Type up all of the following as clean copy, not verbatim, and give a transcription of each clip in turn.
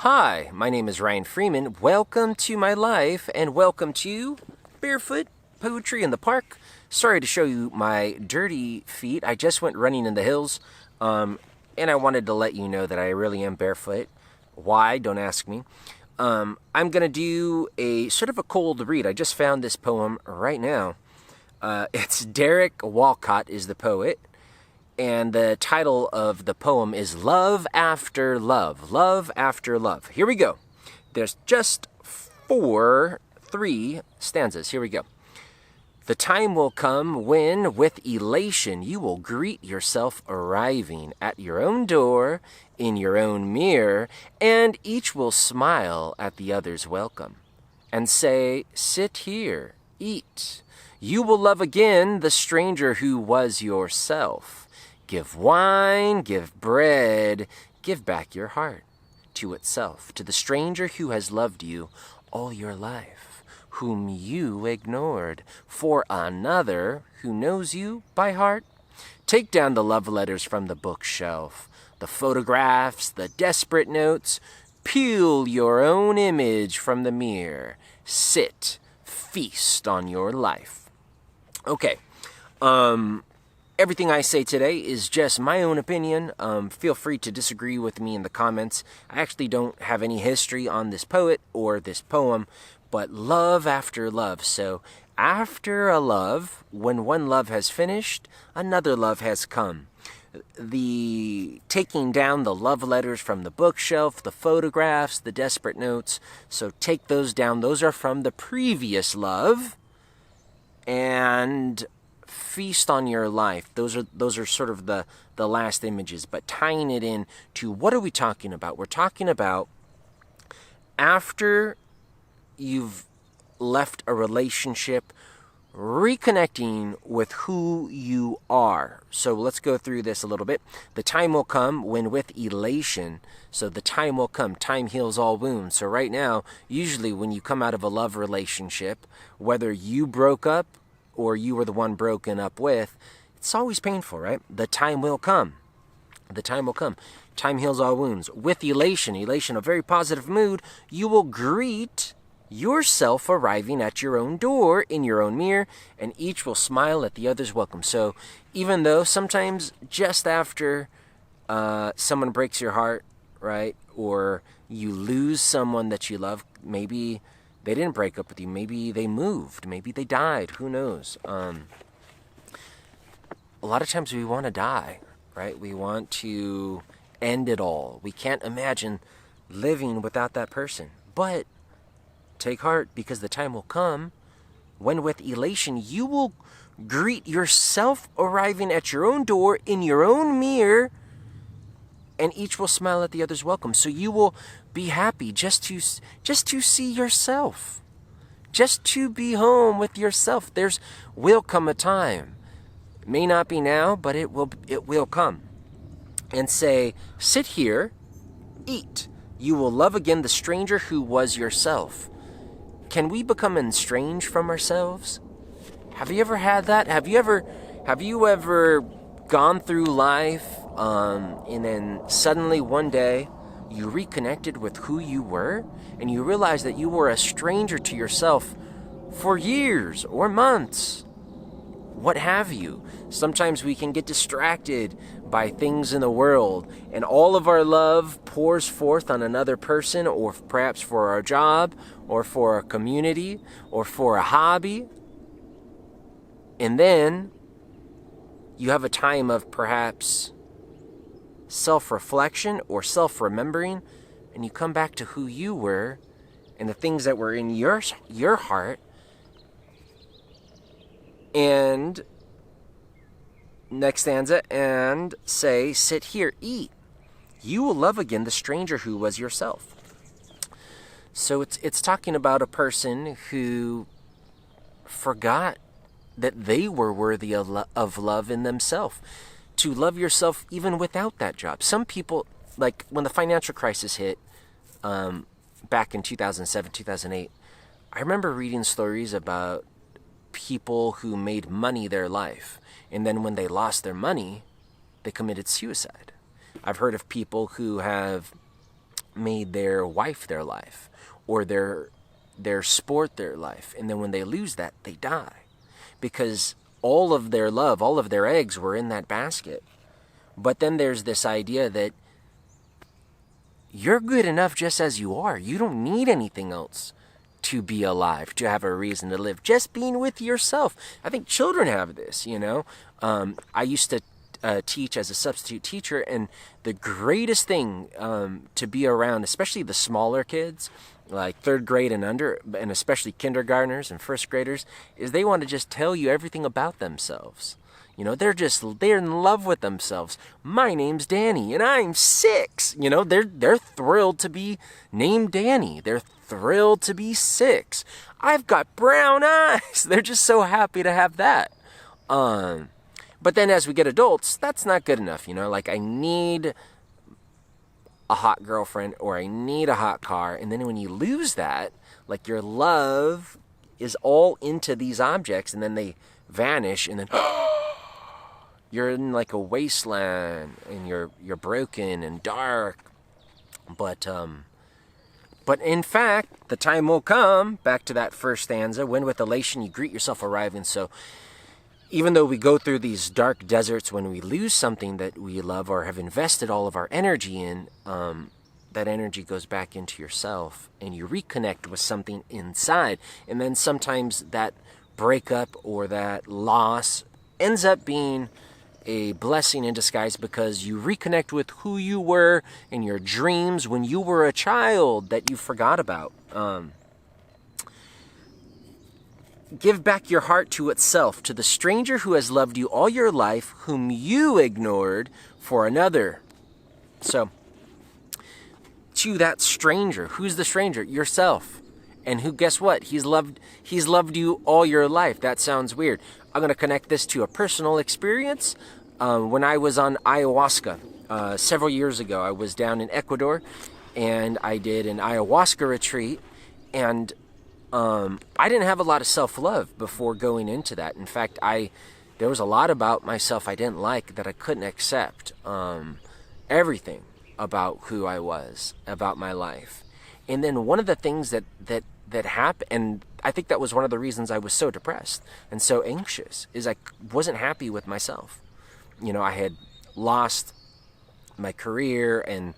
Hi, my name is Ryan Freeman. Welcome to my life and welcome to Barefoot Poetry in the Park. Sorry to show you my dirty feet. I just went running in the hills and I wanted to let you know that I really am barefoot. Why? Don't ask me. I'm going to do a sort of a cold read. I just found this poem right now. It's Derek Walcott is the poet. And the title of the poem is Love After Love. Love After Love. Here we go. There's just three stanzas. Here we go. The time will come when, with elation, you will greet yourself arriving at your own door, in your own mirror, and each will smile at the other's welcome and say, "Sit here, eat." You will love again the stranger who was yourself. Give wine, give bread, give back your heart to itself, to the stranger who has loved you all your life, whom you ignored, for another who knows you by heart. Take down the love letters from the bookshelf, the photographs, the desperate notes. Peel your own image from the mirror. Sit, feast on your life. Okay, everything I say today is just my own opinion. Feel free to disagree with me in the comments. I actually don't have any history on this poet or this poem, but love after love. So after a love, when one love has finished, another love has come. The taking down the love letters from the bookshelf, the photographs, the desperate notes. So take those down. Those are from the previous love. And feast on your life. Those are sort of the last images, but tying it in to what are we talking about? We're talking about after you've left a relationship, reconnecting with who you are. So let's go through this a little bit. The time will come when with elation. So the time will come. Time heals all wounds. So right now, usually when you come out of a love relationship, whether you broke up or you were the one broken up with, it's always painful, right? The time will come. The time will come. Time heals all wounds. With elation, a very positive mood, you will greet yourself arriving at your own door, in your own mirror, and each will smile at the other's welcome. So even though sometimes just after someone breaks your heart, right, or you lose someone that you love, maybe they didn't break up with you. Maybe they moved. Maybe they died. Who knows? A lot of times we want to die, right? We want to end it all. We can't imagine living without that person. But take heart, because the time will come when with elation you will greet yourself arriving at your own door, in your own mirror, and each will smile at the other's welcome. So you will be happy just to see yourself, just to be home with yourself. Will come a time, it may not be now, but it will come, and say, "Sit here, eat." You will love again the stranger who was yourself. Can we become estranged from ourselves? Have you ever had that? Have you ever gone through life and then suddenly one day you reconnected with who you were and you realized that you were a stranger to yourself for years or months? What have you? Sometimes we can get distracted by things in the world, and all of our love pours forth on another person, or perhaps for our job, or for a community, or for a hobby. And then you have a time of perhaps self-reflection or self-remembering, and you come back to who you were and the things that were in your heart. And next stanza, and say, "Sit here, eat. You will love again the stranger who was yourself." So it's talking about a person who forgot that they were worthy of love in themselves. To love yourself even without that job. Some people, like when the financial crisis hit back in 2007, 2008, I remember reading stories about people who made money their life, and then when they lost their money, they committed suicide. I've heard of people who have made their wife their life, or their sport their life. And then when they lose that, they die. Because all of their love, all of their eggs were in that basket. But then there's this idea that you're good enough just as you are. You don't need anything else to be alive, to have a reason to live. Just being with yourself. I think children have this, you know. I used to teach as a substitute teacher, and the greatest thing to be around, especially the smaller kids, like third grade and under, and especially kindergartners and first graders, is they want to just tell you everything about themselves. You know, they're in love with themselves. My name's Danny, and I'm 6. You know, they're thrilled to be named Danny. They're thrilled to be 6. I've got brown eyes. They're just so happy to have that. But then as we get adults, that's not good enough. You know, like I need a hot girlfriend, or I need a hot car. And then when you lose that, like your love is all into these objects, and then they vanish, and then you're in like a wasteland, and you're broken and dark. But in fact, the time will come, back to that first stanza, when with elation you greet yourself arriving. So even though we go through these dark deserts when we lose something that we love or have invested all of our energy in, that energy goes back into yourself, and you reconnect with something inside. And then sometimes that breakup or that loss ends up being a blessing in disguise, because you reconnect with who you were in your dreams when you were a child that you forgot about. Give back your heart to itself, to the stranger who has loved you all your life, whom you ignored for another. So, to that stranger. Who's the stranger? Yourself. And who, guess what? He's loved you all your life. That sounds weird. I'm going to connect this to a personal experience. When I was on ayahuasca several years ago, I was down in Ecuador, and I did an ayahuasca retreat, and I didn't have a lot of self-love before going into that. In fact, there was a lot about myself I didn't like, that I couldn't accept. Everything about who I was, about my life. And then one of the things that happened, and I think that was one of the reasons I was so depressed and so anxious, is I wasn't happy with myself. You know, I had lost my career and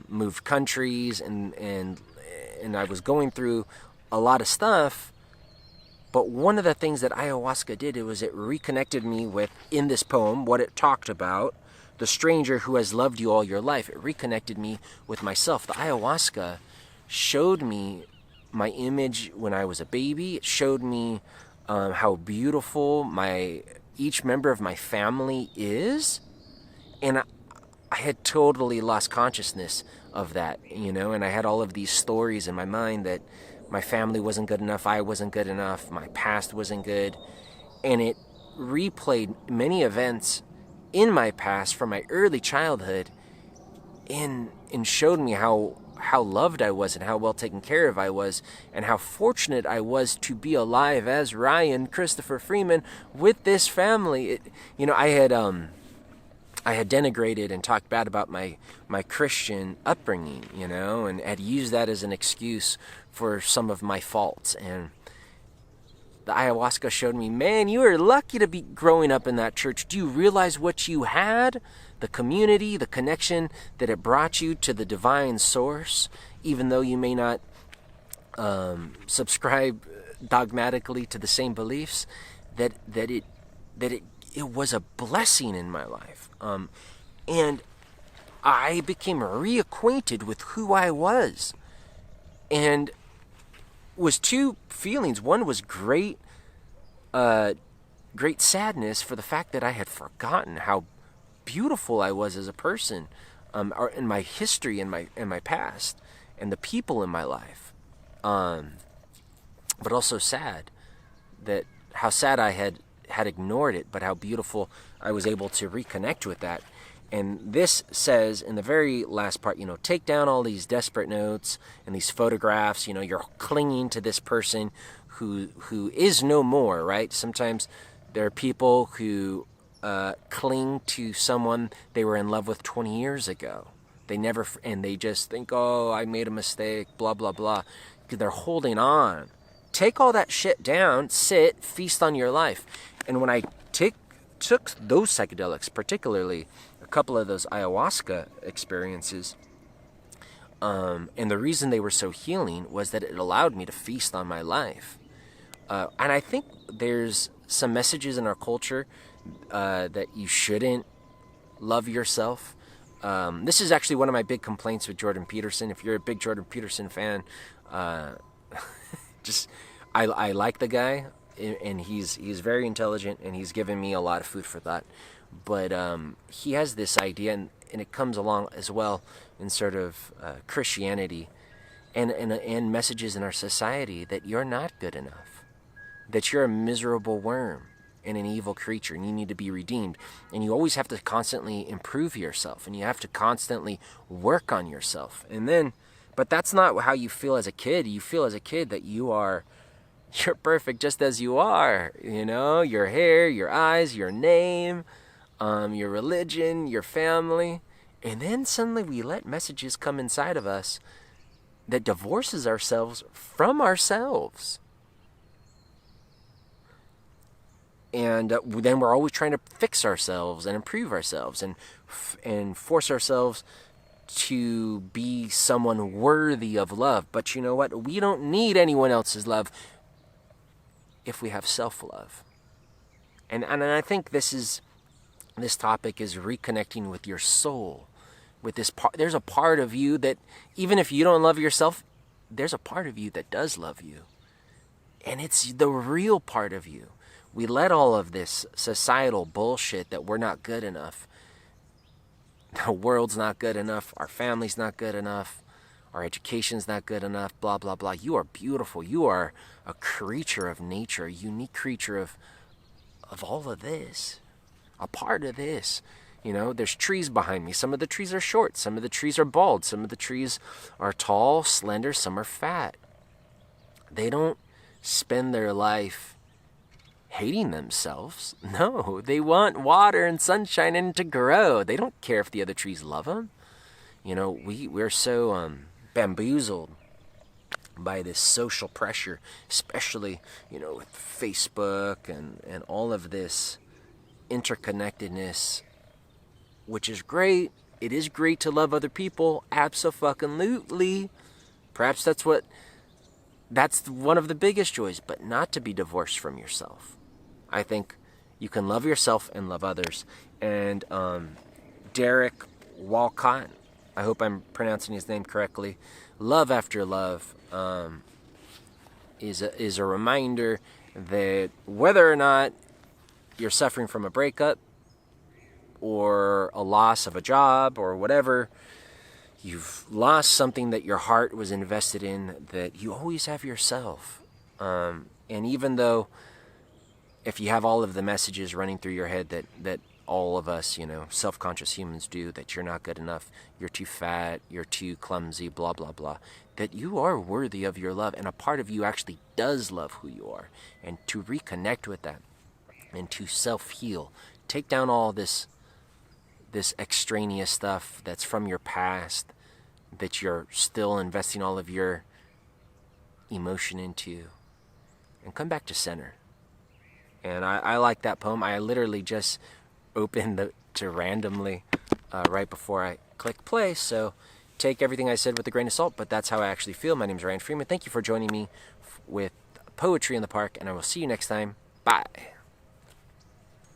moved countries, and I was going through a lot of stuff. But one of the things that ayahuasca did, it reconnected me with, in this poem, what it talked about, the stranger who has loved you all your life. It reconnected me with myself. The ayahuasca showed me my image when I was a baby. It showed me how beautiful each member of my family is. And I had totally lost consciousness of that, you know, and I had all of these stories in my mind that my family wasn't good enough, I wasn't good enough, my past wasn't good. And it replayed many events in my past from my early childhood, and showed me how loved I was, and how well taken care of I was, and how fortunate I was to be alive as Ryan Christopher Freeman with this family. I had denigrated and talked bad about my Christian upbringing, you know, and had used that as an excuse for some of my faults. And the ayahuasca showed me, man, you are lucky to be growing up in that church. Do you realize what you had? The community, the connection that it brought you to the divine source, even though you may not subscribe dogmatically to the same beliefs, that it was a blessing in my life. And I became reacquainted with who I was. And was two feelings. One was great sadness for the fact that I had forgotten how beautiful I was as a person, or in my history, in my past, and the people in my life. But also sad, how sad I had ignored it, but how beautiful I was able to reconnect with that. And this says in the very last part, take down all these desperate notes and these photographs. You're clinging to this person who is no more, right? Sometimes there are people who cling to someone they were in love with 20 years ago, They never, and they just think, oh, I made a mistake, blah, blah, blah. They're holding on. Take all that shit down, sit, feast on your life. And when I took those psychedelics, particularly a couple of those ayahuasca experiences, and the reason they were so healing was that it allowed me to feast on my life. And I think there's some messages in our culture that you shouldn't love yourself. This is actually one of my big complaints with Jordan Peterson. If you're a big Jordan Peterson fan, I like the guy, and he's very intelligent, and he's given me a lot of food for thought. But he has this idea, and it comes along as well in sort of Christianity and messages in our society that you're not good enough, that you're a miserable worm and an evil creature, and you need to be redeemed, and you always have to constantly improve yourself, and you have to constantly work on yourself. But that's not how you feel as a kid. You feel as a kid that you're perfect just as you are. You know, your hair, your eyes, your name, your religion, your family. And then suddenly we let messages come inside of us that divorces ourselves from ourselves. And then we're always trying to fix ourselves and improve ourselves and force ourselves to be someone worthy of love. But you know what? We don't need anyone else's love if we have self-love. And I think this topic is reconnecting with your soul, with this part. There's a part of you that, even if you don't love yourself, there's a part of you that does love you. And it's the real part of you. We let all of this societal bullshit that we're not good enough, the world's not good enough, our family's not good enough, our education's not good enough, blah, blah, blah. You are beautiful. You are a creature of nature, a unique creature of all of this, a part of this. You know, there's trees behind me. Some of the trees are short. Some of the trees are bald. Some of the trees are tall, slender. Some are fat. They don't spend their life hating themselves. No, they want water and sunshine and to grow. They don't care if the other trees love them. You know, we're so bamboozled by this social pressure, especially, you know, with Facebook and all of this interconnectedness, which is great. It is great to love other people, abso-fucking-lutely. Perhaps that's one of the biggest joys, but not to be divorced from yourself. I think you can love yourself and love others. And Derek Walcott, I hope I'm pronouncing his name correctly, Love After Love, is a reminder that whether or not you're suffering from a breakup or a loss of a job or whatever, you've lost something that your heart was invested in, that you always have yourself. And even though if you have all of the messages running through your head that all of us, you know, self-conscious humans do, that you're not good enough, you're too fat, you're too clumsy, blah, blah, blah, that you are worthy of your love, and a part of you actually does love who you are. And to reconnect with that and to self-heal, take down all this extraneous stuff that's from your past, that you're still investing all of your emotion into, and come back to center. And I like that poem. I literally just opened to randomly right before I click play, so take everything I said with a grain of salt, but that's how I actually feel. My name is Ryan Freeman. Thank you for joining me with Poetry in the Park, and I will see you next time. Bye.